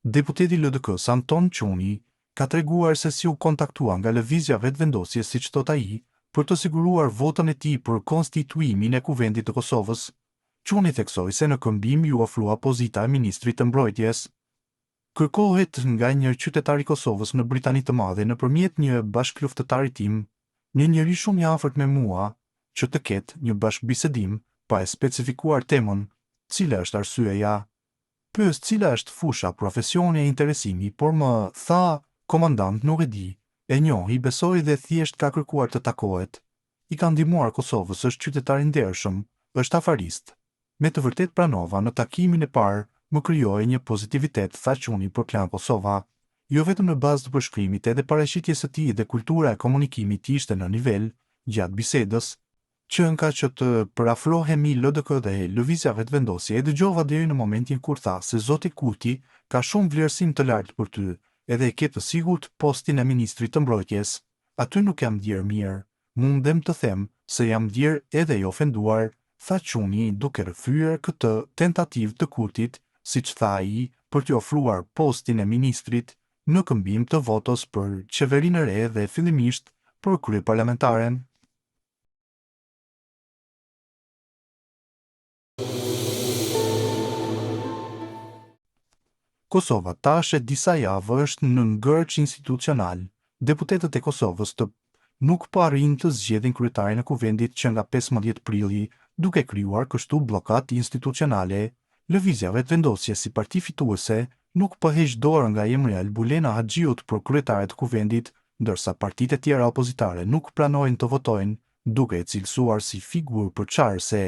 Deputeti LDK-s Anton Quni ka treguar se si u kontaktua nga lëvizja vetëvendosje siç thot ai, për të siguruar votën e tij për konstituimin e Kuvendit të Kosovës. Quni theksoi se në këmbim ju ofrua pozita e ministrit të mbrojtjes. Kërkohet nga një qytetar i Kosovës në Britani të Madhe nëpërmjet një bashkëluftëtari tim, një njeri shumë i afërt me mua, që të ketë një bashkëbisedim pa e specifikuar temën, cila është arsyeja. Pyes cila është fusha, profesioni e interesimi, por më tha, komandant nuk e di, e njohi, besoi dhe thjesht ka kërkuar të takohet. I ka ndihmuar Kosovës, është qytetar i ndershëm, është afarist. Me të vërtet pranova në takimin e parë, më krijoi një pozitivitet, tha Quni për Klan Kosova. Jo vetëm në bazë të përshkrimit, edhe paraqitjes së tij dhe kultura e komunikimit ishte në nivel, gjatë bisedës, që nga që të përafrohemi LDK dhe lëvizja vetëvendosje e dëgjova deri në momentin kur tha se zoti Kuti ka shumë vlerësim të lartë për ty, edhe e ke të sigurt postin e ministrit të mbrojtjes. Aty nuk jam ndier mirë, mundem të them se jam ndier edhe i ofenduar, tha Quni duke rrëfyer këtë tentativë të Kurtit, siç tha ai, për t'i ofruar postin e ministrit në këmbim të votos për qeverinë e re dhe fillimisht për kryeparlamentaren. Kosova tash e disa javë është në ngërç institucional. Deputetët e Kosovës nuk po arrin të zgjedhin kryetarin e kuvendit që nga 15 prilli, duke krijuar kështu bllokat institucionale. Lëvizja vetëvendosje si parti fituese nuk po heq dorë nga emri Albulena Haxhiut për kryetarin e kuvendit, ndërsa partitë e tjera opozitare nuk pranojnë të votojnë, duke e cilësuar si figurë përçarëse.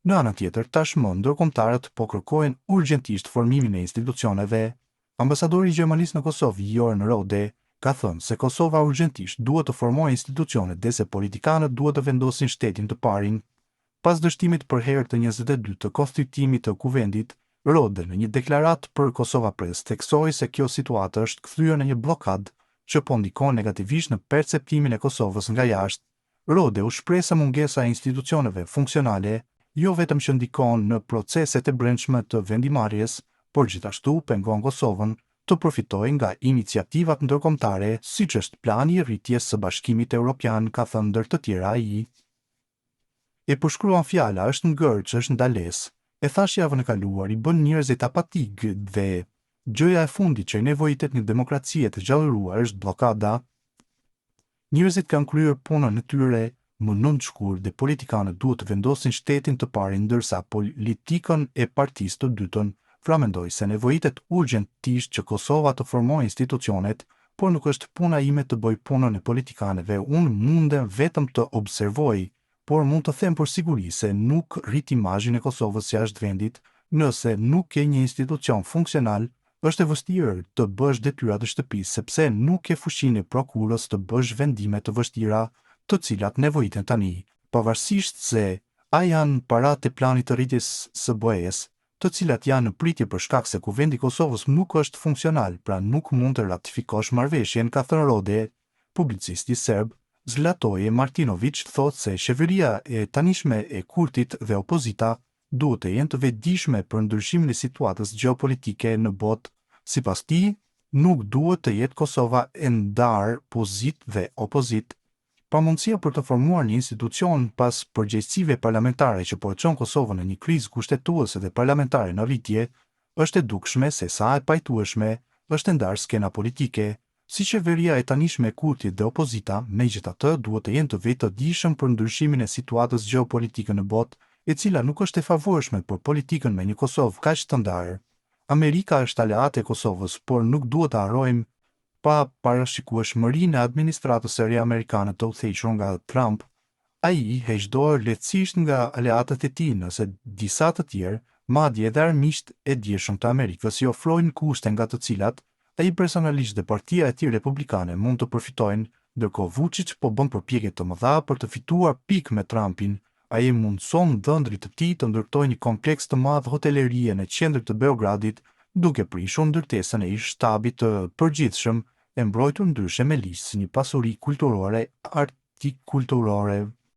Në anën tjetër, tashmë ndërkombëtarët po kërkojnë urgjentisht formimin e institucioneve. Ambasadori i Gjermanisë në Kosovë, Jorn Rode, ka thënë se Kosova urgjentisht duhet të formojë institucione dhe se politikanët duhet të vendosin shtetin të parin. Pas dështimit për herë të 22 të konstituimit të kuvendit, Rode në një deklaratë për Kosova Press theksoi se kjo situatë është kthyer në një bllokadë që po ndikon negativisht në perceptimin e Kosovës nga jashtë. Rode u shpreh se mungesa e institucioneve funksionale jo vetëm që ndikon në proceset e brendshme të vendimarrjes, por gjithashtu pengon Kosovën të përfitojë nga iniciativat ndërkombëtare, siç është plani i rritjes së Bashkimit Evropian, ka thënë ndër të tjera ai. E përshkruan fjala është ngërç, është ndalesë. E thash javën e kaluar, i bën njerëzit apatik dhe gjëja e fundit që i nevojitet një demokracie të gjallëruar është bllokada. Njerëzit kanë kryer punën e tyre më nëntshkur dhe politikanët duhet të vendosin shtetin të parin, ndërsa politikën e partisë të dytën framendoi se nevojitet urgjentisht që Kosova të formojë institucionet, por nuk është puna ime të bëj punën e politikanëve. Unë mundem vetëm të observoj, por mund të them për siguri se nuk rrit imazhin e Kosovës jashtë vendit. Nëse nuk ke një institucion funksional, është e vështirë të bësh detyrat e shtëpisë, sepse nuk ke fuqinë e prokurës të bësh vendime të vështira, të cilat nevojiten tani, pavarësisht se a janë paratë e planit të rritjes së BE-s, të cilat janë në pritje për shkak se kuvendi i Kosovës nuk është funksional, pra nuk mund të ratifikosh marrëveshjen, ka thënë Rode. Publicisti serb Zlatoje Martinović thotë se qeveria e tanishme e Kurtit dhe opozita duhet të jenë të vetëdijshme për ndryshimin e situatës gjeopolitike në botë. Sipas tij, nuk duhet të jetë Kosova e ndarë pozitë dhe opozitë. Pamundësia për të formuar një institucion pas përgjegjësive parlamentare që po e çon Kosovën në një krizë kushtetuese dhe parlamentare në rritje, është e dukshme se sa e pajtueshme është e ndarë skena politike. Si qeveria e tanishme e Kurtit dhe opozita, megjithatë duhet të jenë të vetëdijshëm për ndryshimin e situatës gjeopolitike në botë, e cila nuk është e favorshme për politikën me një Kosovë kaq të ndarë. Amerika është aleate e Kosovës, por nuk duhet të harrojmë pa parashikueshmërinë e administratës së re amerikane të udhëhequr nga Trump. Ai heq dorë lehtësisht nga aleatët e tij, nëse disa të tjerë, madje edhe armiqtë e dieshëm të Amerikës, i ofrojnë kushte nga të cilat ai personalisht dhe partia e tij republikane mund të përfitojnë, ndërkohë Vučić po bën përpjekje të mëdha për të fituar pikë me Trumpin. Ai mundson dhëndrit të tij të ndërtojë një kompleks të madh hotelerie në qendër të Beogradit, duke prishur ndërtesën e ish shtabit të përgjithshëm, e mbrojtur ndryshe me ligj si një pasuri kulturore, arti kulturore.